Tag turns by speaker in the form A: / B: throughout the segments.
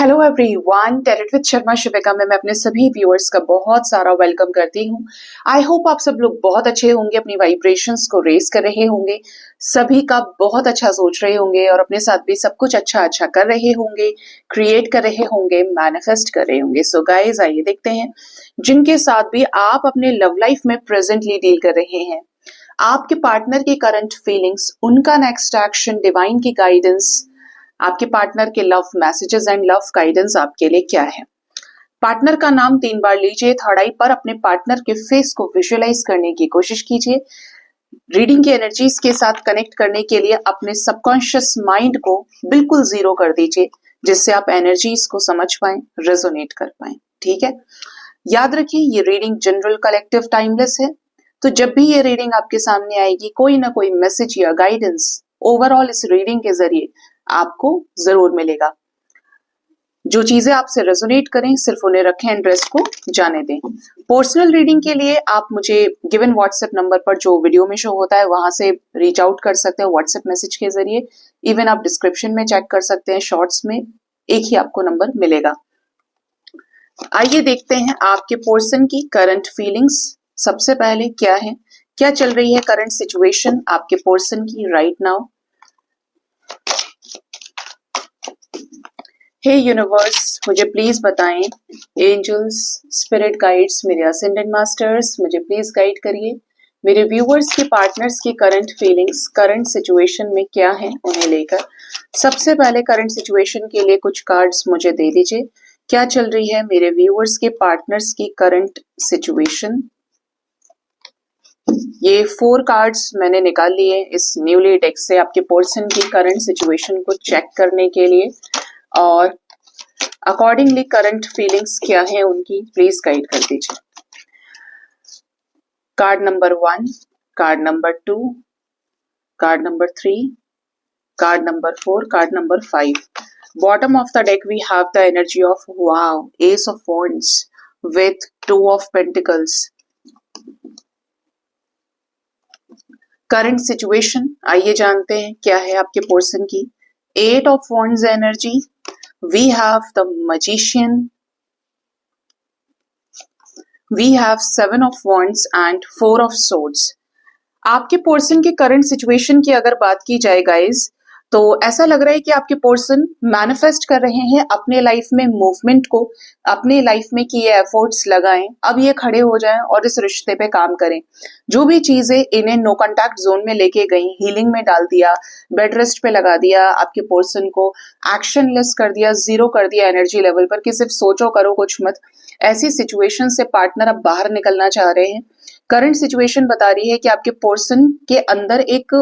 A: Hello everyone, tarot with Sharma Shivika में मैं अपने सभी व्यूअर्स का बहुत सारा वेलकम करती हूँ। आई होप आप सब लोग बहुत अच्छे होंगे, अपनी वाइब्रेशंस को रेज कर रहे होंगे, सभी का बहुत अच्छा सोच रहे होंगे और अपने साथ भी सब कुछ अच्छा अच्छा कर रहे होंगे, क्रिएट कर रहे होंगे, मैनिफेस्ट कर रहे होंगे। सो गाइज, आइए देखते हैं जिनके साथ भी आप अपने लव लाइफ में प्रेजेंटली डील कर रहे हैं, आपके पार्टनर की करंट फीलिंग्स, उनका नेक्स्ट एक्शन, डिवाइन की गाइडेंस, आपके पार्टनर के love messages and love guidance आपके लिए क्या है। पार्टनर का नाम 3 बार लीजिए, थर्ड आई पर अपने पार्टनर के फेस को विजुअलाइज करने की कोशिश कीजिए। रीडिंग की एनर्जीज के साथ कनेक्ट करने के लिए अपने सबकॉन्शियस माइंड को बिल्कुल जीरो कर दीजिए, जिससे आप एनर्जीज को समझ पाए, रेजोनेट कर पाए। ठीक है, याद रखिए ये रीडिंग जनरल, कलेक्टिव, टाइमलेस है। तो जब भी ये रीडिंग आपके सामने आएगी, कोई ना कोई मैसेज या गाइडेंस ओवरऑल इस रीडिंग के जरिए आपको जरूर मिलेगा। जो चीजें आपसे रेजोनेट करें सिर्फ उन्हें रखें एंड रेस्ट को जाने दें। पर्सनल रीडिंग के लिए आप मुझे गिवन व्हाट्सएप नंबर पर जो वीडियो में शो होता है वहां से रीच आउट कर सकते हैं व्हाट्सएप मैसेज के जरिए। इवन आप डिस्क्रिप्शन में चेक कर सकते हैं, शॉर्ट्स में एक ही आपको नंबर मिलेगा। आइए देखते हैं आपके पर्सन की करंट फीलिंग्स सबसे पहले क्या है, क्या चल रही है करंट सिचुएशन आपके पर्सन की राइट नाउ। हे यूनिवर्स, मुझे प्लीज बताएं, एंजल्स, स्पिरिट गाइड्स, मेरे असेंडेंट मास्टर्स, मुझे प्लीज गाइड करिए मेरे व्यूअर्स के पार्टनर्स की करंट फीलिंग्स, करंट सिचुएशन में क्या है उन्हें लेकर। सबसे पहले करंट सिचुएशन के लिए कुछ कार्ड्स मुझे दे दीजिए। क्या चल रही है मेरे व्यूअर्स के पार्टनर्स की करंट सिचुएशन। ये 4 कार्ड्स मैंने निकाल लिए इस न्यूली डेक से आपके पर्सन की करंट सिचुएशन को चेक करने के लिए, और अकॉर्डिंगली करंट फीलिंग्स क्या है उनकी प्लीज गाइड कर दीजिए। Card number 1, card number 2, card number 3, card number 4, card number 5। Bottom of the deck we have the energy of wow, ace of wands with 2 of pentacles. Current situation आइए जानते हैं क्या है आपके पर्सन की। 8 of wands energy, we have the magician, we have 7 of wands and 4 of swords। आपके person के current situation की अगर बात की जाए गाइज, तो ऐसा लग रहा है कि आपके पर्सन मैनिफेस्ट कर रहे हैं अपने लाइफ में मूवमेंट को, अपने लाइफ में कि ये एफर्ट्स लगाएं, अब ये खड़े हो जाएं और इस रिश्ते पे काम करें। जो भी चीजें इन्हें नो कांटेक्ट जोन में लेके गई, हीलिंग में डाल दिया, बेड रेस्ट पे लगा दिया, आपके पर्सन को एक्शनलेस कर दिया, जीरो कर दिया एनर्जी लेवल पर कि सिर्फ सोचो करो कुछ मत, ऐसी सिचुएशन से पार्टनर अब बाहर निकलना चाह रहे हैं। करंट सिचुएशन बता रही है कि आपके पर्सन के अंदर एक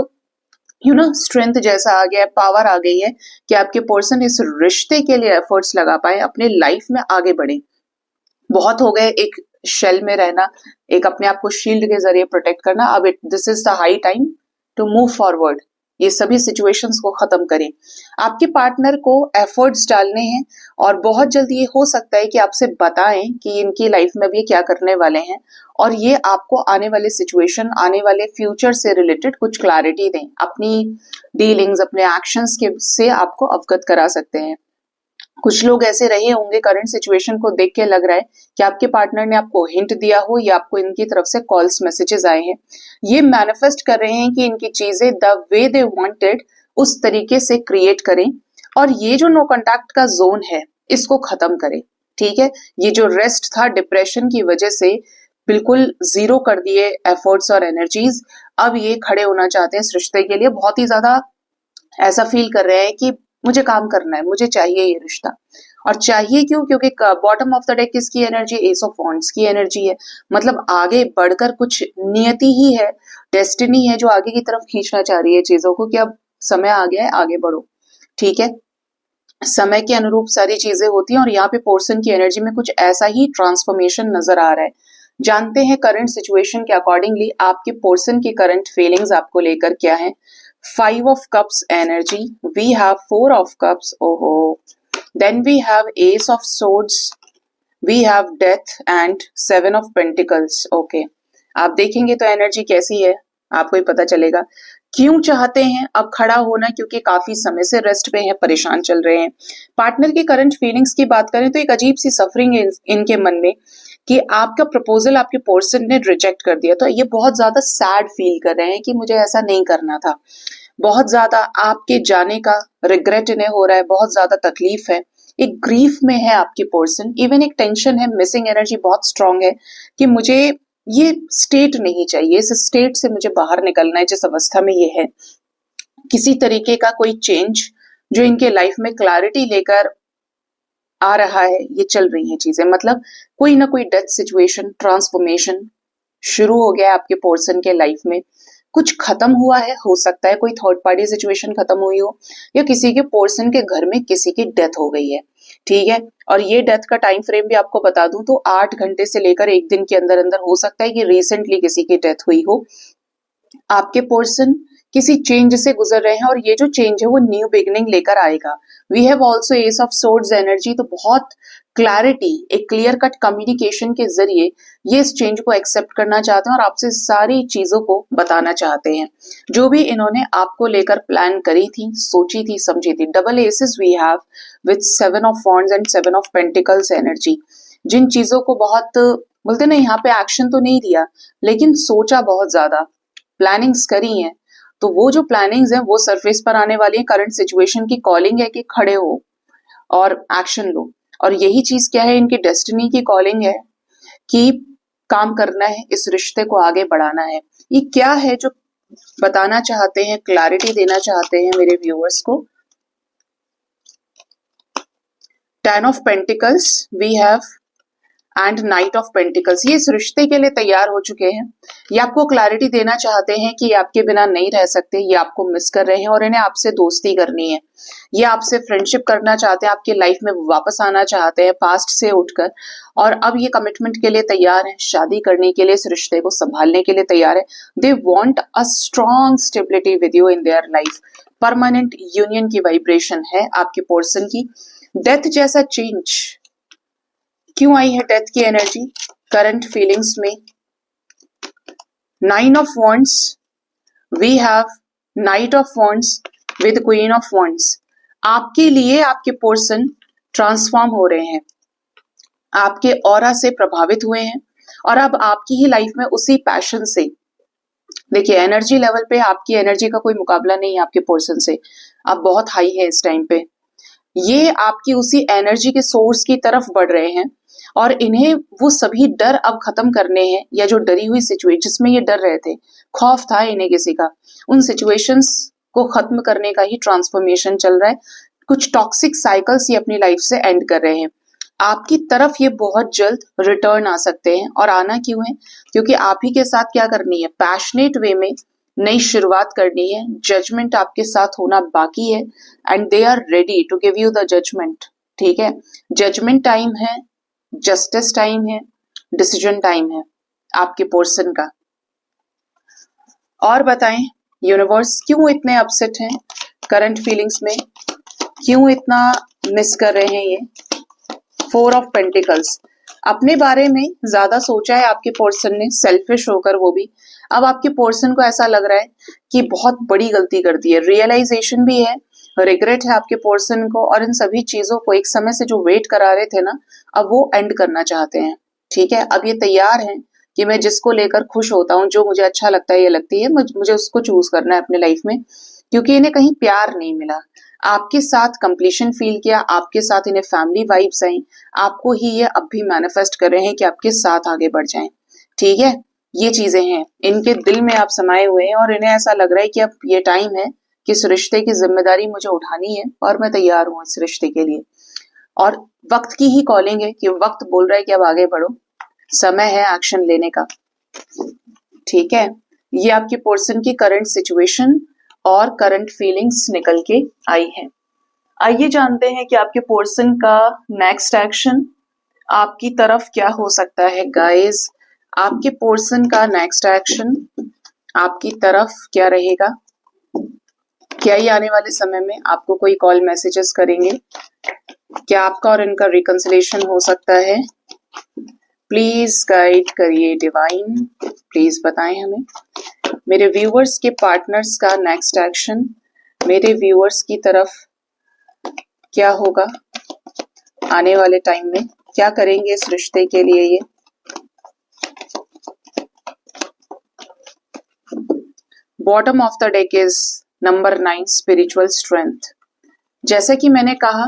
A: स्ट्रेंथ जैसा आ गया है, पावर आ गई है कि आपके पर्सन इस रिश्ते के लिए एफर्ट्स लगा पाए, अपने लाइफ में आगे बढ़े। बहुत हो गए एक शेल में रहना, एक अपने आप को शील्ड के जरिए प्रोटेक्ट करना। अब this is the high time to move forward. ये सभी सिचुएशंस को खत्म करें। आपके पार्टनर को एफर्ट्स डालने हैं और बहुत जल्दी ये हो सकता है कि आपसे बताएं कि इनकी लाइफ में भी क्या करने वाले हैं, और ये आपको आने वाले सिचुएशन, आने वाले फ्यूचर से रिलेटेड कुछ क्लैरिटी दें। अपनी डीलिंग्स, अपने एक्शंस के से आपको अवगत करा सकते हैं। कुछ लोग ऐसे रहे होंगे, करंट सिचुएशन को देख के लग रहा है कि आपके पार्टनर ने आपको हिंट दिया हो या आपको इनकी तरफ से कॉल्स, मैसेजेस आए हैं। ये मैनिफेस्ट कर रहे हैं कि इनकी चीजें द वे दे वांटेड उस तरीके से क्रिएट करें, और ये जो नो कांटेक्ट का जोन है इसको खत्म करें। ठीक है, ये जो रेस्ट था डिप्रेशन की वजह से बिल्कुल जीरो कर दिए एफर्ट्स और एनर्जीज, अब ये खड़े होना चाहते हैं इस रिश्ते के लिए। बहुत ही ज्यादा ऐसा फील कर रहे हैं कि मुझे काम करना है, मुझे चाहिए ये रिश्ता। और चाहिए क्यों? क्योंकि बॉटम ऑफ द डेक किसकी एनर्जी, एस ऑफ वॉन्ड्स की एनर्जी है। मतलब आगे बढ़कर कुछ नियति ही है, डेस्टिनी है जो आगे की तरफ खींचना चाह रही है चीजों को, कि अब समय आ गया है, आगे बढ़ो। ठीक है, समय के अनुरूप सारी चीजें होती हैं, और यहाँ पे पर्सन की एनर्जी में कुछ ऐसा ही ट्रांसफॉर्मेशन नजर आ रहा है। जानते हैं करंट सिचुएशन के अकॉर्डिंगली आपके पर्सन की करंट फीलिंग्स आपको लेकर क्या है। 5 of cups energy, we have 4 of cups, then we have ace of swords, we have death and 7 of pentacles। Okay, आप देखेंगे तो एनर्जी कैसी है। आपको ही पता चलेगा। क्यों चाहते हैं अब खड़ा होना? क्योंकि काफी समय से रेस्ट पे हैं, परेशान चल रहे हैं। पार्टनर की करंट फीलिंग्स की बात करें तो एक अजीब सी सफरिंग है इनके मन में कि आपका प्रपोजल आपके पर्सन ने रिजेक्ट कर दिया। तो ये बहुत ज्यादा सैड फील कर रहे हैं कि मुझे ऐसा नहीं करना था। बहुत ज्यादा आपके जाने का रिग्रेट इन्हें हो रहा है, बहुत ज्यादा तकलीफ है, एक ग्रीफ में है आपके पर्सन। इवन एक टेंशन है, मिसिंग एनर्जी बहुत स्ट्रांग है कि मुझे ये स्टेट नहीं चाहिए, इस स्टेट से मुझे बाहर निकलना है जिस अवस्था में ये है। किसी तरीके का कोई चेंज जो इनके लाइफ में क्लैरिटी लेकर आ रहा है, ये चल रही है चीजें। मतलब कोई ना कोई डेथ सिचुएशन, ट्रांसफॉर्मेशन शुरू हो गया है आपके पर्सन के लाइफ में। कुछ खत्म हुआ है, हो सकता है कोई थर्ड पार्टी सिचुएशन खत्म हुई हो, या किसी के पर्सन के घर में किसी की डेथ हो गई है, ठीक है। और ये डेथ का टाइम फ्रेम भी आपको बता दूं तो 8 घंटे से लेकर 1 दिन के अंदर अंदर हो सकता है कि रिसेंटली किसी की डेथ हुई हो। आपके पर्सन किसी चेंज से गुजर रहे हैं और ये जो चेंज है वो न्यू बिगिनिंग लेकर आएगा। We have also ace of swords energy, तो बहुत क्लैरिटी, एक क्लियर कट कम्युनिकेशन के जरिए ये इस चेंज को एक्सेप्ट करना चाहते हैं और आपसे सारी चीजों को बताना चाहते हैं जो भी इन्होंने आपको लेकर प्लान करी थी, सोची थी, समझी थी। Double aces we have with 7 of wands and 7 of pentacles energy. जिन चीजों को बहुत बोलते ना, यहाँ पे एक्शन तो नहीं दिया लेकिन सोचा, बहुत ज्यादा प्लानिंग्स करी हैं, तो वो जो प्लानिंग्स हैं वो सरफेस पर आने वाली है। करंट सिचुएशन की कॉलिंग है कि खड़े हो और एक्शन लो। और यही चीज क्या है, इनकी डेस्टिनी की कॉलिंग है कि काम करना है, इस रिश्ते को आगे बढ़ाना है। ये क्या है जो बताना चाहते हैं, क्लैरिटी देना चाहते हैं मेरे व्यूअर्स को? 10 of pentacles we have and knight of pentacles. ये इस रिश्ते के लिए तैयार हो चुके हैं। ये आपको क्लैरिटी देना चाहते हैं कि ये आपके बिना नहीं रह सकते, ये आपको मिस कर रहे हैं और इन्हें आपसे दोस्ती करनी है। ये आपसे फ्रेंडशिप करना चाहते हैं, आपके लाइफ में वापस आना चाहते हैं पास्ट से उठकर, और अब ये कमिटमेंट के लिए तैयार है, शादी करने के लिए, इस रिश्ते को संभालने के लिए तैयार है। They want a strong stability with you in their life. Permanent union की वाइब्रेशन है आपके पर्सन की। डेथ जैसा चेंज क्यों आई है? डेथ की एनर्जी करंट फीलिंग्स में। 9 of wands we have knight of wands with queen of wands. आपके लिए आपके पर्सन ट्रांसफॉर्म हो रहे हैं, आपके ऑरा से प्रभावित हुए हैं और अब आपकी ही लाइफ में उसी पैशन से, देखिए एनर्जी लेवल पे आपकी एनर्जी का कोई मुकाबला नहीं है आपके पर्सन से। आप बहुत हाई है इस टाइम पे। ये आपकी उसी एनर्जी के सोर्स की तरफ बढ़ रहे हैं और इन्हें वो सभी डर अब खत्म करने हैं, या जो डरी हुई सिचुएशन जिसमें ये डर रहे थे, खौफ था इन्हें किसी का, उन सिचुएशंस को खत्म करने का ही ट्रांसफॉर्मेशन चल रहा है। कुछ टॉक्सिक साइकिल्स ये अपनी लाइफ से एंड कर रहे हैं। आपकी तरफ ये बहुत जल्द रिटर्न आ सकते हैं। और आना क्यों है? क्योंकि आप ही के साथ क्या करनी है, पैशनेट वे में नई शुरुआत करनी है। जजमेंट आपके साथ होना बाकी है and they are ready to give you the judgment, ठीक है। जजमेंट टाइम है, जस्टिस टाइम है, डिसीजन टाइम है आपके पर्सन का। और बताएं यूनिवर्स क्यों इतने अपसेट हैं करंट फीलिंग्स में, क्यों इतना मिस कर रहे हैं ये? 4 ऑफ पेंटिकल्स, अपने बारे में ज्यादा सोचा है आपके पर्सन ने, सेल्फिश होकर वो भी। अब आपके पर्सन को ऐसा लग रहा है कि बहुत बड़ी गलती कर दी है, रियलाइजेशन भी है, रिग्रेट है आपके पर्सन को, और इन सभी चीजों को एक समय से जो वेट करा रहे थे ना, अब वो एंड करना चाहते हैं, ठीक है। अब ये तैयार हैं कि मैं जिसको लेकर खुश होता हूँ, जो मुझे अच्छा लगता है, ये लगती है, मुझे उसको चूज करना है अपने लाइफ में, क्योंकि इन्हें कहीं प्यार नहीं मिला। आपके साथ कंप्लीशन फील किया, आपके साथ इन्हें फैमिली वाइब्स आई, आपको ही ये अब भी मैनिफेस्ट कर रहे हैं कि आपके साथ आगे बढ़ जाएं, ठीक है। ये चीजें हैं, इनके दिल में आप समाये हुए हैं और इन्हें ऐसा लग रहा है कि अब ये टाइम है कि इस रिश्ते की जिम्मेदारी मुझे उठानी है और मैं तैयार हूं इस रिश्ते के लिए। और वक्त की ही कॉलिंग है कि वक्त बोल रहा है कि अब आगे बढ़ो, समय है एक्शन लेने का, ठीक है। ये आपके पर्सन की करंट सिचुएशन और करंट फीलिंग्स निकल के आई है। आइए जानते हैं कि आपके पर्सन का नेक्स्ट एक्शन आपकी तरफ क्या हो सकता है। गाइस, आपके पर्सन का नेक्स्ट एक्शन आपकी तरफ क्या रहेगा? क्या ये आने वाले समय में आपको कोई कॉल मैसेजेस करेंगे? क्या आपका और इनका रिकंसिलेशन हो सकता है? प्लीज गाइड करिए डिवाइन, प्लीज बताएं हमें मेरे व्यूअर्स के पार्टनर्स का नेक्स्ट एक्शन मेरे व्यूअर्स की तरफ क्या होगा आने वाले टाइम में, क्या करेंगे इस रिश्ते के लिए ये। Bottom of the deck is number 9 spiritual strength. जैसा कि मैंने कहा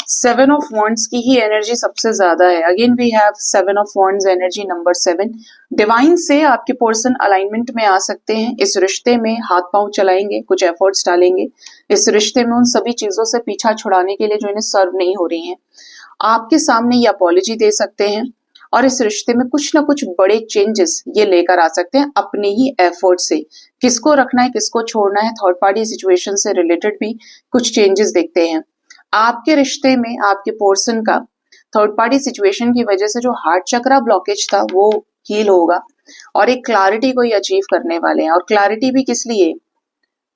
A: 7 ऑफ वॉन्ड्स की ही एनर्जी सबसे ज्यादा है। Again we have 7 of wands energy number 7। डिवाइन से आपके पर्सन अलाइनमेंट में आ सकते हैं, इस रिश्ते में हाथ पांव चलाएंगे, कुछ एफर्ट्स डालेंगे इस रिश्ते में उन सभी चीजों से पीछा छुड़ाने के लिए जो इन्हें सर्व नहीं हो रही हैं। आपके सामने ये अपॉलॉजी दे सकते हैं और इस रिश्ते में कुछ ना कुछ बड़े चेंजेस ये लेकर आ सकते हैं अपने ही एफर्ट से। किसको रखना है किसको छोड़ना है, थर्ड पार्टी सिचुएशन से रिलेटेड भी कुछ चेंजेस देखते हैं। आपके रिश्ते में आपके पर्सन का थर्ड पार्टी सिचुएशन की वजह से जो हार्ट चक्रा ब्लॉकेज था वो हील होगा और एक क्लैरिटी को ये अचीव करने वाले हैं। और क्लैरिटी भी किस लिए,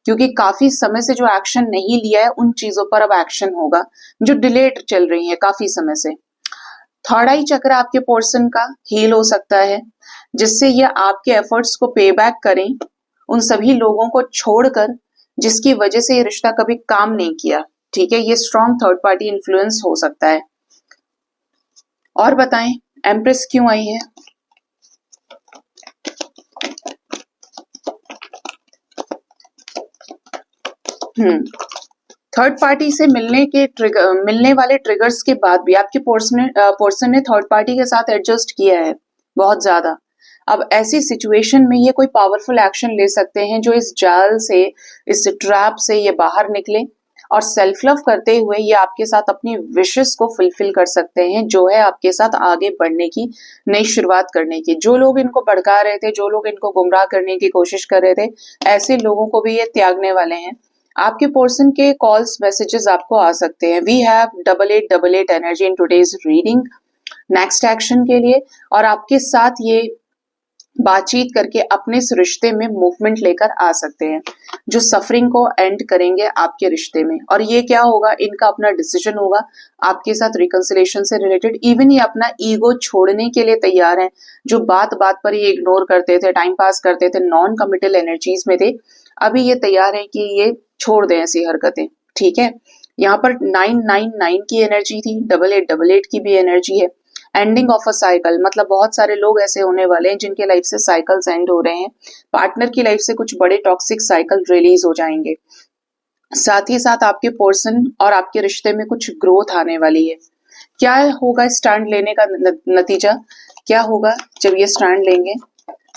A: क्योंकि काफी समय से जो एक्शन नहीं लिया है उन चीजों पर अब एक्शन होगा जो डिलेड चल रही है काफी समय से। थर्ड आई चक्र आपके पर्सन का हील हो सकता है जिससे ये आपके एफर्ट्स को पे बैक करें उन सभी लोगों को छोड़कर जिसकी वजह से ये रिश्ता कभी काम नहीं किया। ठीक है, ये स्ट्रॉन्ग थर्ड पार्टी इन्फ्लुएंस हो सकता है। और बताएं एम्प्रेस क्यों आई है। थर्ड पार्टी से मिलने वाले ट्रिगर्स के बाद भी आपके पर्सन ने थर्ड पार्टी के साथ एडजस्ट किया है बहुत ज्यादा। अब ऐसी सिचुएशन में ये कोई पावरफुल एक्शन ले सकते हैं जो इस जाल से, इस ट्रैप से ये बाहर निकले और सेल्फ लव करते हुए ये आपके साथ अपनी विशेस को फुलफिल कर सकते हैं, जो है आपके साथ आगे बढ़ने की, नई शुरुआत करने की। जो लोग इनको भड़का रहे थे, जो लोग इनको गुमराह करने की कोशिश कर रहे थे, ऐसे लोगों को भी ये त्यागने वाले हैं। आपके पर्सन के कॉल्स मैसेजेस आपको आ सकते हैं। We have 8888 energy in today's reading next action के लिए, और आपके साथ ये बातचीत करके अपने इस रिश्ते में मूवमेंट लेकर आ सकते हैं जो सफरिंग को एंड करेंगे आपके रिश्ते में। और ये क्या होगा, इनका अपना डिसीजन होगा आपके साथ रिकंसिलेशन से रिलेटेड। इवन ये अपना ईगो छोड़ने के लिए तैयार हैं, जो बात बात पर ये इग्नोर करते थे, टाइम पास करते थे, नॉन कमिटल एनर्जीज में थे, अभी ये तैयार है कि ये छोड़ दें ऐसी हरकतें। ठीक है, यहाँ पर 999 की एनर्जी थी, 8888 की भी एनर्जी है। एंडिंग ऑफ अ साइकिल, मतलब बहुत सारे लोग ऐसे होने वाले हैं जिनके लाइफ से साइकिल्स एंड हो रहे हैं। पार्टनर की लाइफ से कुछ बड़े टॉक्सिक साइकिल रिलीज हो जाएंगे। साथ ही साथ आपके पर्सन और आपके रिश्ते में कुछ ग्रोथ आने वाली है। क्या होगा स्टैंड लेने का नतीजा, क्या होगा जब ये स्टैंड लेंगे?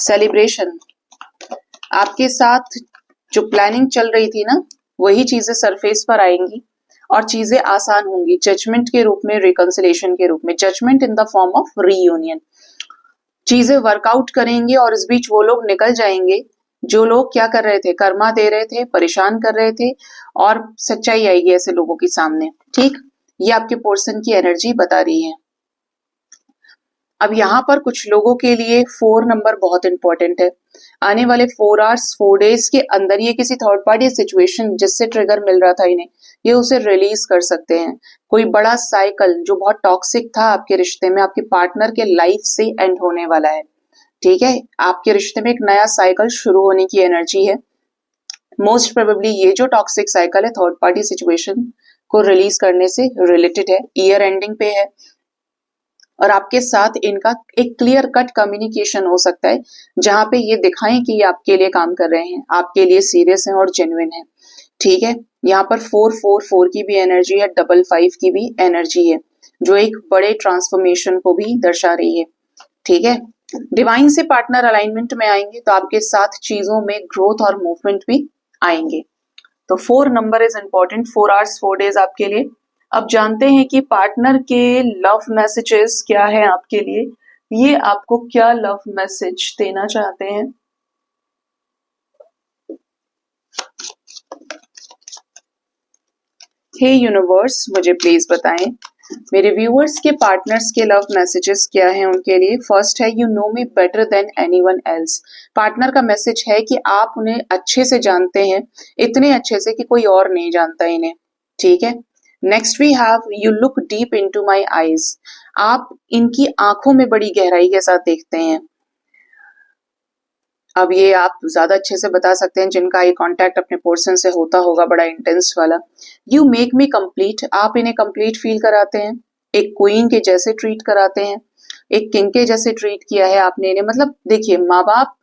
A: सेलिब्रेशन। आपके साथ जो प्लानिंग चल रही थी ना, वही चीजें सरफेस पर आएंगी और चीजें आसान होंगी। जजमेंट के रूप में, रिकंसिलेशन के रूप में, judgment in the form of reunion. चीजें वर्कआउट करेंगे और इस बीच वो लोग निकल जाएंगे जो लोग क्या कर रहे थे, कर्मा दे रहे थे, परेशान कर रहे थे, और सच्चाई आएगी ऐसे लोगों के सामने। ठीक, ये आपके पर्सन की एनर्जी बता रही है। अब यहाँ पर कुछ लोगों के लिए 4 नंबर बहुत इंपॉर्टेंट है। आने वाले 4 आवर्स 4 डेज के अंदर ये किसी थर्ड पार्टी सिचुएशन जिससे ट्रिगर मिल रहा था इन्हें, ये उसे रिलीज कर सकते हैं। कोई बड़ा साइकिल जो बहुत टॉक्सिक था आपके रिश्ते में, आपके पार्टनर के लाइफ से एंड होने वाला है। ठीक है, आपके रिश्ते में एक नया साइकिल शुरू होने की एनर्जी है। मोस्ट प्रोबेबली ये जो टॉक्सिक साइकिल है थर्ड पार्टी सिचुएशन को रिलीज करने से रिलेटेड है, ईयर एंडिंग पे है, और आपके साथ इनका एक क्लियर कट कम्युनिकेशन हो सकता है जहां पे ये दिखाएं कि ये आपके लिए काम कर रहे हैं, आपके लिए सीरियस हैं और जेन्युइन है। ठीक है, यहाँ पर 444 की भी एनर्जी है, 55 की भी एनर्जी है, जो एक बड़े ट्रांसफॉर्मेशन को भी दर्शा रही है। ठीक है, डिवाइन से पार्टनर अलाइनमेंट में आएंगे तो आपके साथ चीजों में ग्रोथ और मूवमेंट भी आएंगे। तो 4 number is important, 4 hours 4 days आपके लिए। अब जानते हैं कि पार्टनर के लव मैसेजेस क्या है आपके लिए, ये आपको क्या लव मैसेज देना चाहते हैं। हे यूनिवर्स, मुझे प्लीज बताएं मेरे व्यूअर्स के पार्टनर्स के लव मैसेजेस क्या हैं उनके लिए। फर्स्ट है, you know me better than anyone else. Partner का मैसेज है कि आप उन्हें अच्छे से जानते हैं, इतने अच्छे से कि कोई और नहीं जानता इन्हें। ठीक है, next we have, you look deep into my eyes. आप इनकी आंखों में बड़ी गहराई के साथ देखते हैं। अब ये आप ज्यादा अच्छे से बता सकते हैं जिनका ये कांटेक्ट अपने पर्सन से होता होगा बड़ा इंटेंस वाला। यू मेक मी कंप्लीट, आप इन्हें कंप्लीट फील कराते हैं, एक क्वीन के जैसे ट्रीट कराते हैं, एक किंग के जैसे ट्रीट किया है आपने इन्हें। मतलब देखिए, माँ बाप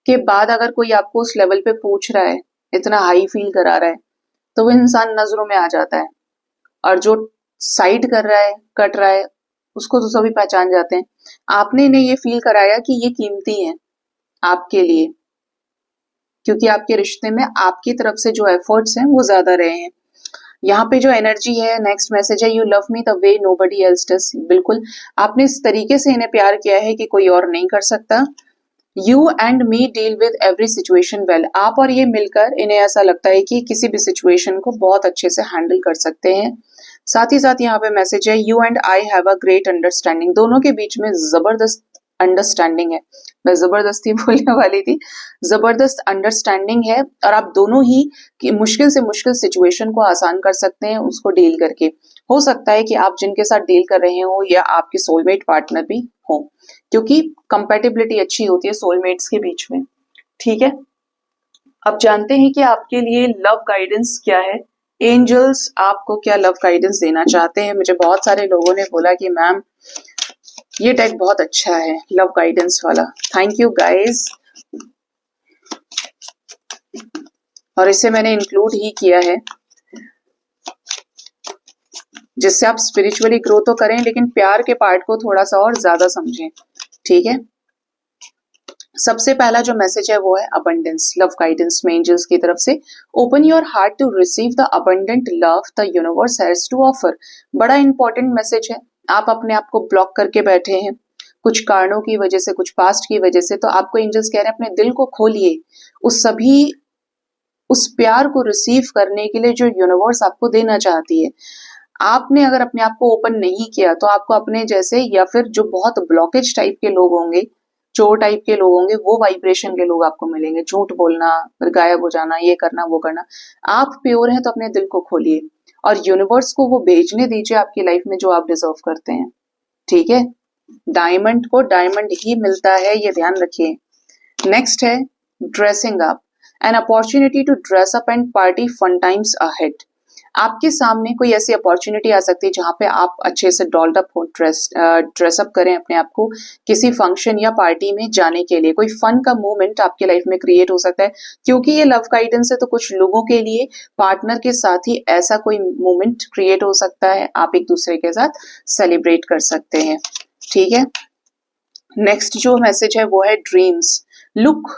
A: के बाद अगर कोई आपको उस लेवल पे पूछ रहा है, इतना हाई फील करा रहा है, तो वो इंसान नजरों में आ जाता है। और जो साइड कर रहा है, कट रहा है, उसको तो सभी पहचान जाते हैं। आपने इन्हें ये फील कराया कि ये कीमती है आपके लिए, क्योंकि आपके रिश्ते में आपकी तरफ से जो एफर्ट्स हैं वो ज्यादा रहे हैं। यहाँ पे जो एनर्जी है, नेक्स्ट मैसेज है, you love me the way nobody else does. बिल्कुल, आपने इस तरीके से इन्हें प्यार किया है कि कोई और नहीं कर सकता। You and me deal with every situation well, आप और ये मिलकर इन्हें ऐसा लगता है कि किसी भी सिचुएशन को बहुत अच्छे से हैंडल कर सकते हैं। साथ ही साथ यहाँ पे मैसेज है, you and I have a great understanding, दोनों के बीच में जबरदस्त अंडरस्टैंडिंग है। मैं जबरदस्ती बोलने वाली थी, जबरदस्त अंडरस्टैंडिंग है, और आप दोनों ही कि मुश्किल से मुश्किल सिचुएशन को आसान कर सकते हैं उसको डील करके। हो सकता है कि आप जिनके साथ डील कर रहे हो या आपके सोलमेट पार्टनर भी हो, क्योंकि कंपेटिबिलिटी अच्छी होती है सोलमेट्स के बीच में। ठीक है, अब जानते हैं कि आपके लिए लव गाइडेंस क्या है। एंजल्स आपको क्या लव गाइडेंस देना चाहते हैं। मुझे बहुत सारे लोगों ने बोला कि मैम ये डेक बहुत अच्छा है लव गाइडेंस वाला। थैंक यू गाइस, और इसे मैंने इंक्लूड ही किया है जिससे आप स्पिरिचुअली ग्रो तो करें, लेकिन प्यार के पार्ट को थोड़ा सा और ज्यादा समझें। ठीक है, सबसे पहला जो मैसेज है वो है अबंडेंस, लव गाइडेंस में एंजल्स की तरफ से। Open your heart to receive the abundant love the universe has to offer. बड़ा इंपॉर्टेंट मैसेज है। आप अपने आप को ब्लॉक करके बैठे हैं कुछ कारणों की वजह से, कुछ पास्ट की वजह से, तो आपको एंजल्स कह रहे हैं अपने दिल को खोलिए उस प्यार को रिसीव करने के लिए जो यूनिवर्स आपको देना चाहती है। आपने अगर अपने आप को ओपन नहीं किया तो आपको अपने जैसे, या फिर जो बहुत ब्लॉकेज टाइप के लोग होंगे, चोर टाइप के लोग होंगे, वो वाइब्रेशन के लोग आपको मिलेंगे। झूठ बोलना, फिर गायब हो जाना, ये करना वो करना। आप प्योर हैं तो अपने दिल को खोलिए और यूनिवर्स को वो भेजने दीजिए आपकी लाइफ में जो आप डिजर्व करते हैं। ठीक है, डायमंड को डायमंड ही मिलता है, ये ध्यान रखिए। नेक्स्ट है dressing up, an opportunity to dress up and party fun times ahead. आपके सामने कोई ऐसी अपॉर्चुनिटी आ सकती है जहां पे आप अच्छे से डॉल्ड अप हो, ड्रेसअप करें अपने आप को किसी फंक्शन या पार्टी में जाने के लिए। कोई फन का मोमेंट आपके लाइफ में क्रिएट हो सकता है, क्योंकि ये लव गाइडेंस है तो कुछ लोगों के लिए पार्टनर के साथ ही ऐसा कोई मोमेंट क्रिएट हो सकता है, आप एक दूसरे के साथ सेलिब्रेट कर सकते हैं। ठीक है, नेक्स्ट जो मैसेज है वो है dreams. Look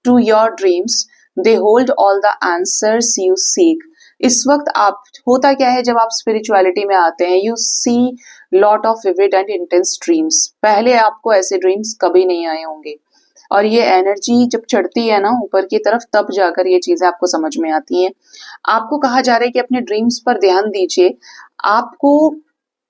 A: to your dreams, they hold all the answers you seek. इस वक्त आप, होता क्या है जब आप स्पिरिचुअलिटी में आते हैं, you see lot of vivid and intense dreams. पहले आपको ऐसे ड्रीम्स कभी नहीं आए होंगे, और ये एनर्जी जब चढ़ती है ना ऊपर की तरफ, तब जाकर ये चीजें आपको समझ में आती हैं। आपको कहा जा रहा है कि अपने ड्रीम्स पर ध्यान दीजिए। आपको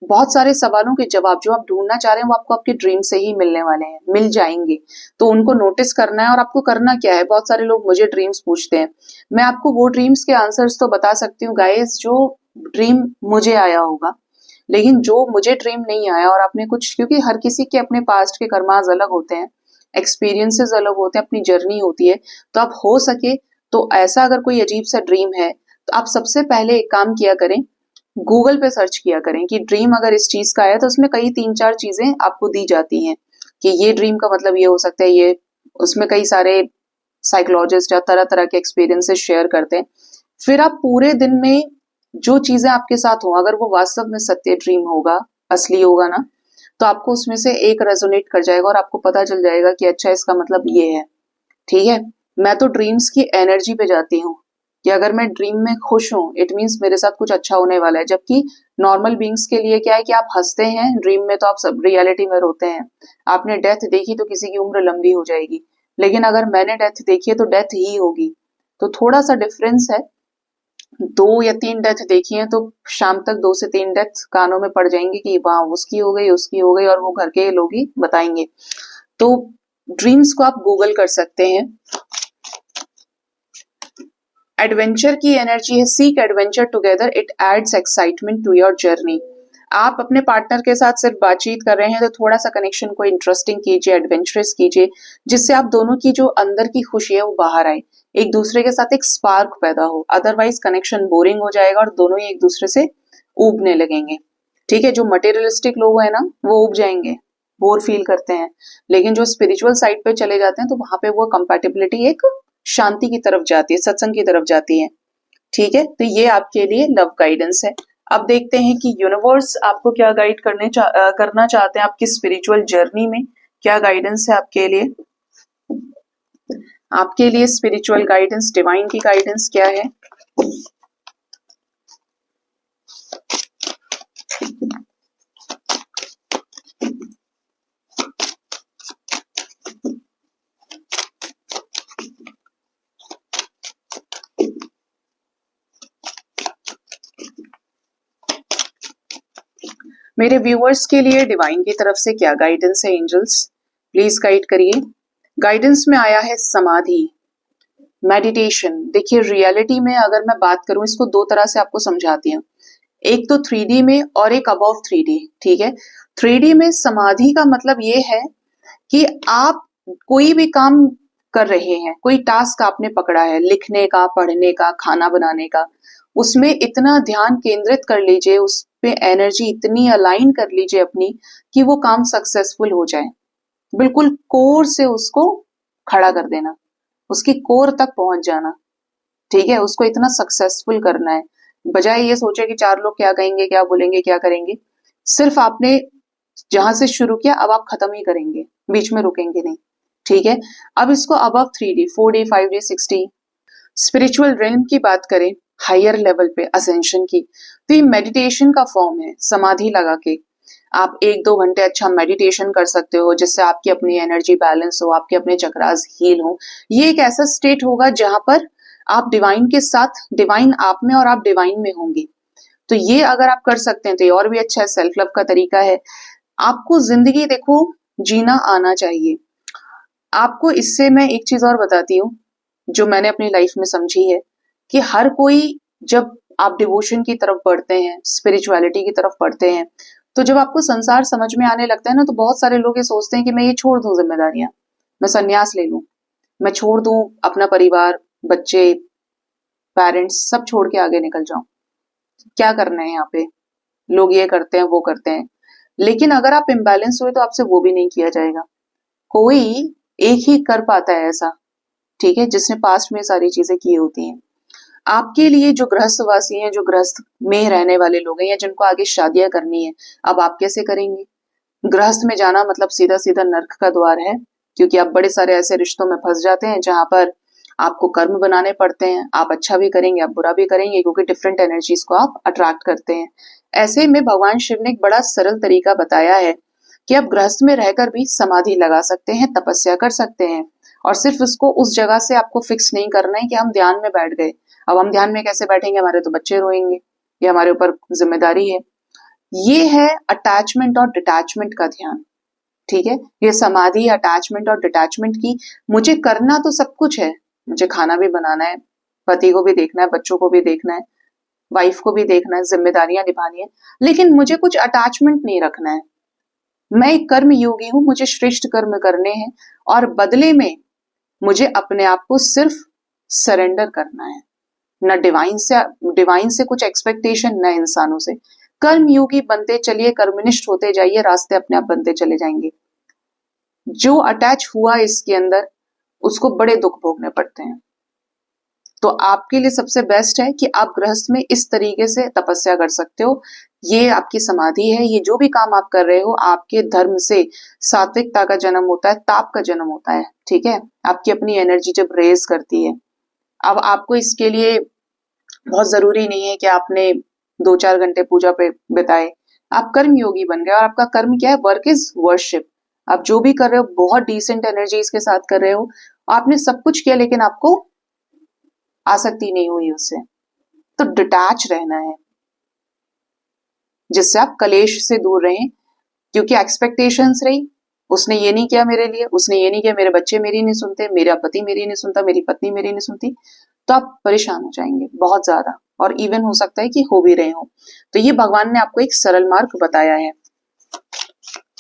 A: बहुत सारे सवालों के जवाब जो आप ढूंढना चाह रहे हैं वो आपको आपके ड्रीम से ही मिलने वाले हैं, मिल जाएंगे। तो उनको नोटिस करना है, और आपको करना क्या है। बहुत सारे लोग मुझे ड्रीम्स पूछते हैं, मैं आपको वो ड्रीम्स के आंसर्स तो बता सकती हूँ गाइस जो ड्रीम मुझे आया होगा, लेकिन जो मुझे ड्रीम नहीं आया और आपने कुछ, क्योंकि हर किसी के अपने पास्ट के कर्मास अलग होते हैं, एक्सपीरियंसेस अलग होते हैं, अपनी जर्नी होती है। तो आप हो सके तो ऐसा अगर कोई अजीब सा ड्रीम है तो आप सबसे पहले एक काम किया करें, गूगल पे सर्च किया करें कि ड्रीम अगर इस चीज का है, तो उसमें कई 3-4 चीजें आपको दी जाती हैं कि ये ड्रीम का मतलब ये हो सकता है, ये उसमें कई सारे साइकोलॉजिस्ट या तरह तरह के एक्सपीरियंसेस शेयर करते हैं। फिर आप पूरे दिन में जो चीजें आपके साथ हो, अगर वो वास्तव में सत्य ड्रीम होगा, असली होगा ना, तो आपको उसमें से एक रेजोनेट कर जाएगा और आपको पता चल जाएगा कि अच्छा इसका मतलब ये है। ठीक है, मैं तो ड्रीम्स की एनर्जी पे जाती हूँ कि अगर मैं ड्रीम में खुश हूँ, इट मीन्स मेरे साथ कुछ अच्छा होने वाला है। जबकि नॉर्मल बीइंग्स के लिए क्या है कि आप हंसते हैं ड्रीम में तो आप सब रियलिटी में रोते हैं। आपने डेथ देखी तो किसी की उम्र लंबी हो जाएगी, लेकिन अगर मैंने डेथ देखी है तो डेथ ही होगी। तो थोड़ा सा डिफरेंस है। 2 या 3 डेथ देखी है तो शाम तक 2 से 3 डेथ कानों में पड़ जाएंगी कि वहां उसकी हो गई, उसकी हो गई, और वो घर के लोग ही बताएंगे। तो ड्रीम्स को आप गूगल कर सकते हैं। एडवेंचर की एनर्जी है, seek adventure together, it adds excitement to your journey. आप अपने पार्टनर के साथ सिर्फ बातचीत कर रहे हैं तो थोड़ा सा कनेक्शन को इंटरेस्टिंग कीजिए, एडवेंचरस कीजिए, जिससे आप दोनों की जो अंदर की खुशी है वो बाहर आए, एक दूसरे के साथ एक स्पार्क पैदा हो। अदरवाइज कनेक्शन बोरिंग हो जाएगा और दोनों ही एक दूसरे से ऊबने लगेंगे। ठीक है, जो मटेरियलिस्टिक लोग हैं ना वो ऊब जाएंगे, बोर फील करते हैं, लेकिन जो स्पिरिचुअल साइड पे चले जाते हैं तो वहां पे वो कंपैटिबिलिटी एक शांति की तरफ जाती है, सत्संग की तरफ जाती है। ठीक है, तो ये आपके लिए लव गाइडेंस है। अब देखते हैं कि यूनिवर्स आपको क्या गाइड करना चाहते हैं आपकी स्पिरिचुअल जर्नी में, क्या गाइडेंस है आपके लिए। आपके लिए स्पिरिचुअल गाइडेंस, डिवाइन की गाइडेंस क्या है। मेरे व्यूअर्स के लिए डिवाइन की तरफ से क्या गाइडेंस है एंजल्स, प्लीज गाइड करिए। गाइडेंस में आया है समाधि, मेडिटेशन। देखिए रियलिटी में अगर मैं बात करूं, इसको दो तरह से आपको समझाती हूँ, एक तो 3D में और एक अबव 3D। ठीक है, 3D में समाधि का मतलब ये है कि आप कोई भी काम कर रहे हैं, कोई टास्क आपने पकड़ा है, लिखने का, पढ़ने का, खाना बनाने का, उसमें इतना ध्यान केंद्रित कर लीजिए, उस पे एनर्जी इतनी अलाइन कर लीजिए अपनी कि वो काम सक्सेसफुल हो जाए। बिल्कुल कोर से उसको खड़ा कर देना, उसकी कोर तक पहुंच जाना। ठीक है, उसको इतना सक्सेसफुल करना है, बजाय ये सोचे कि चार लोग क्या कहेंगे, क्या बोलेंगे, क्या करेंगे। सिर्फ आपने जहां से शुरू किया अब आप खत्म ही करेंगे, बीच में रुकेंगे नहीं। ठीक है, अब इसको above 3D, 4D, 5D, 6D spiritual realm की बात करें, हायर लेवल पे असेंशन की, तो ये मेडिटेशन का फॉर्म है। समाधि लगा के आप 1-2 घंटे अच्छा मेडिटेशन कर सकते हो, जिससे आपकी अपनी एनर्जी बैलेंस हो, आपके अपने चक्रास हील हो। ये एक ऐसा स्टेट होगा जहां पर आप डिवाइन के साथ, डिवाइन आप में और आप डिवाइन में होंगे। तो ये अगर आप कर सकते हैं तो ये और भी अच्छा है, सेल्फ लव का तरीका है। आपको जिंदगी देखो जीना आना चाहिए। आपको इससे मैं एक चीज और बताती हूँ जो मैंने अपनी लाइफ में समझी है, कि हर कोई, जब आप डिवोशन की तरफ बढ़ते हैं, स्पिरिचुअलिटी की तरफ बढ़ते हैं, तो जब आपको संसार समझ में आने लगता है ना, तो बहुत सारे लोग ये सोचते हैं कि मैं ये छोड़ दूं जिम्मेदारियां, मैं संन्यास ले लूं, मैं छोड़ दूं अपना परिवार, बच्चे, पेरेंट्स सब छोड़ के आगे निकल जाऊं, क्या करना है यहाँ पे। लोग ये करते हैं, वो करते हैं, लेकिन अगर आप इम्बैलेंस हुए तो आपसे वो भी नहीं किया जाएगा। कोई एक ही कर पाता है ऐसा, ठीक है, जिसने पास्ट में सारी चीजें की होती हैं। आपके लिए जो गृहस्थवासी हैं, जो गृहस्थ में रहने वाले लोग हैं, या जिनको आगे शादियां करनी है, अब आप कैसे करेंगे। गृहस्थ में जाना मतलब सीधा सीधा नर्क का द्वार है, क्योंकि आप बड़े सारे ऐसे रिश्तों में फंस जाते हैं जहां पर आपको कर्म बनाने पड़ते हैं। आप अच्छा भी करेंगे, आप बुरा भी करेंगे, क्योंकि डिफरेंट एनर्जीज को आप अट्रैक्ट करते हैं। ऐसे में भगवान शिव ने एक बड़ा सरल तरीका बताया है कि आप गृहस्थ में रहकर भी समाधि लगा सकते हैं, तपस्या कर सकते हैं, और सिर्फ उसको उस जगह से आपको फिक्स नहीं करना है कि हम ध्यान में बैठ गए। अब हम ध्यान में कैसे बैठेंगे, हमारे तो बच्चे रोएंगे, ये हमारे ऊपर जिम्मेदारी है। ये है अटैचमेंट और डिटैचमेंट का ध्यान। ठीक है, ये समाधि अटैचमेंट और डिटैचमेंट की। मुझे करना तो सब कुछ है, मुझे खाना भी बनाना है, पति को भी देखना है, बच्चों को भी देखना है, वाइफ को भी देखना है, जिम्मेदारियां निभानी है, लेकिन मुझे कुछ अटैचमेंट नहीं रखना है। मैं एक कर्म योगी हूं, मुझे श्रेष्ठ कर्म करने हैं, और बदले में मुझे अपने आप को सिर्फ सरेंडर करना है। न डिवाइन से कुछ एक्सपेक्टेशन, न इंसानों से। कर्म योगी बनते चलिए, कर्मनिष्ठ होते जाइए, रास्ते अपने आप बनते चले जाएंगे। जो अटैच हुआ इसके अंदर, उसको बड़े दुख भोगने पड़ते हैं। तो आपके लिए सबसे बेस्ट है कि आप गृहस्थ में इस तरीके से तपस्या कर सकते हो। ये आपकी समाधि है, ये जो भी काम आप कर रहे हो, आपके धर्म से सात्विकता का जन्म होता है, ताप का जन्म होता है। ठीक है, आपकी अपनी एनर्जी जब रेज करती है। अब आपको इसके लिए बहुत जरूरी नहीं है कि आपने 2-4 घंटे पूजा पे बिताए, आप कर्म योगी बन गए, और आपका कर्म क्या है, वर्क इज वर्शिप। आप जो भी कर रहे हो बहुत डिसेंट एनर्जीज के साथ कर रहे हो, आपने सब कुछ किया, लेकिन आपको आसक्ति नहीं हुई उससे। तो डिटैच रहना है, जिससे आप कलेश से दूर रहें, क्योंकि एक्सपेक्टेशंस रही, उसने ये नहीं किया मेरे लिए, उसने ये नहीं किया, मेरे बच्चे मेरी नहीं सुनते, मेरा पति मेरी नहीं सुनता, मेरी पत्नी मेरी नहीं सुनती, तो आप परेशान हो जाएंगे बहुत ज्यादा। और इवन हो सकता है कि हो भी रहे हो। तो ये भगवान ने आपको एक सरल मार्ग बताया है,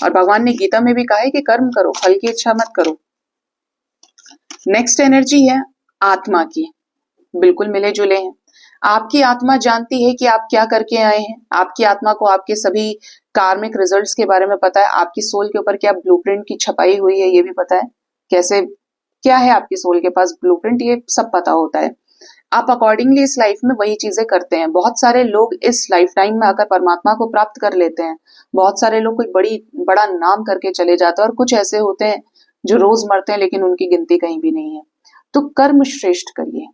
A: और भगवान ने गीता में भी कहा है कि कर्म करो, फल की इच्छा मत करो। नेक्स्ट एनर्जी है आत्मा की, बिल्कुल मिले जुले हैं। आपकी आत्मा जानती है कि आप क्या करके आए हैं। आपकी आत्मा को आपके सभी कार्मिक रिजल्ट्स के बारे में पता है। आपकी सोल के ऊपर क्या ब्लूप्रिंट की छपाई हुई है ये भी पता है। कैसे क्या है आपकी सोल के पास ब्लूप्रिंट, ये सब पता होता है। आप अकॉर्डिंगली इस लाइफ में वही चीजें करते हैं। बहुत सारे लोग इस लाइफ टाइम में आकर परमात्मा को प्राप्त कर लेते हैं। बहुत सारे लोग कोई बड़ा नाम करके चले जाते हैं, और कुछ ऐसे होते हैं जो रोज मरते हैं लेकिन उनकी गिनती कहीं भी नहीं है। तो कर्म श्रेष्ठ करिए।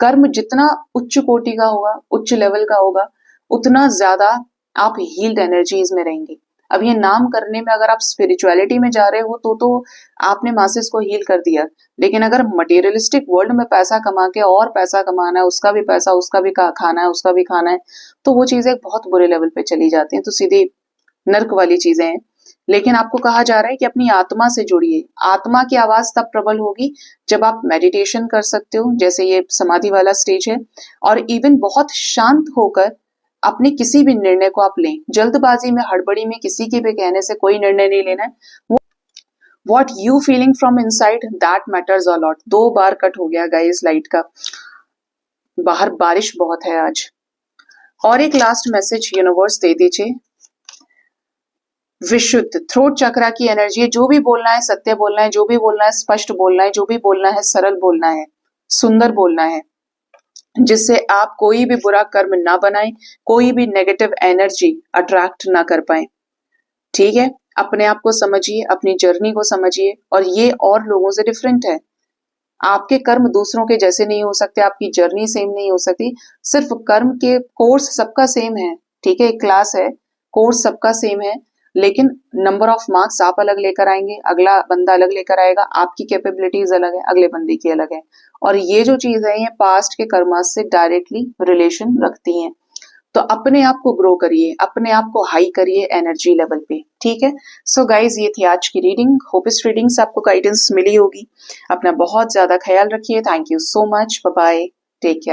A: कर्म जितना उच्च कोटि का होगा, उच्च लेवल का होगा, उतना ज्यादा आप हील्ड एनर्जीज में रहेंगे। अब ये नाम करने में अगर आप स्पिरिचुअलिटी में जा रहे हो तो आपने मासेस को हील कर दिया, लेकिन अगर मटेरियलिस्टिक वर्ल्ड में पैसा कमा के और पैसा कमाना है, उसका भी पैसा, उसका भी खाना है, उसका भी खाना है, तो वो चीजें बहुत बुरे लेवल पे चली जाती हैं, तो सीधी नर्क वाली चीजें हैं। लेकिन आपको कहा जा रहा है कि अपनी आत्मा से जुड़िए। आत्मा की आवाज तब प्रबल होगी जब आप मेडिटेशन कर सकते हो, जैसे ये समाधि वाला स्टेज है, और इवन बहुत शांत होकर अपने किसी भी निर्णय को आप लें। जल्दबाजी में, हड़बड़ी में किसी के भी कहने से कोई निर्णय नहीं लेना है। What you feeling from inside that matters a lot. 2 bar cut हो गया गाइस लाइट का, बाहर बारिश बहुत है आज। और एक लास्ट मैसेज यूनिवर्स दे दीजिए। विशुद्ध थ्रोट चक्रा की एनर्जी है। जो भी बोलना है सत्य बोलना है, जो भी बोलना है स्पष्ट बोलना है, जो भी बोलना है सरल बोलना है, सुंदर बोलना है, जिससे आप कोई भी बुरा कर्म ना बनाएं, कोई भी नेगेटिव एनर्जी अट्रैक्ट ना कर पाए। ठीक है, अपने आप को समझिए, अपनी जर्नी को समझिए, और ये और लोगों से डिफरेंट है। आपके कर्म दूसरों के जैसे नहीं हो सकते, आपकी जर्नी सेम नहीं हो सकती। सिर्फ कर्म के कोर्स सबका सेम है, ठीक है, एक क्लास है, कोर्स सबका सेम है, लेकिन नंबर ऑफ मार्क्स आप अलग लेकर आएंगे, अगला बंदा अलग लेकर आएगा। आपकी कैपेबिलिटीज अलग है, अगले बंदे की अलग है। और ये जो चीज है ये पास्ट के कर्मास से डायरेक्टली रिलेशन रखती हैं। तो अपने आप को ग्रो करिए, अपने आप को हाई करिए एनर्जी लेवल पे। ठीक है, सो गाइज ये थी आज की रीडिंग। होप इस रीडिंग से आपको गाइडेंस मिली होगी। अपना बहुत ज्यादा ख्याल रखिए। Thank you so much, bye bye, take care.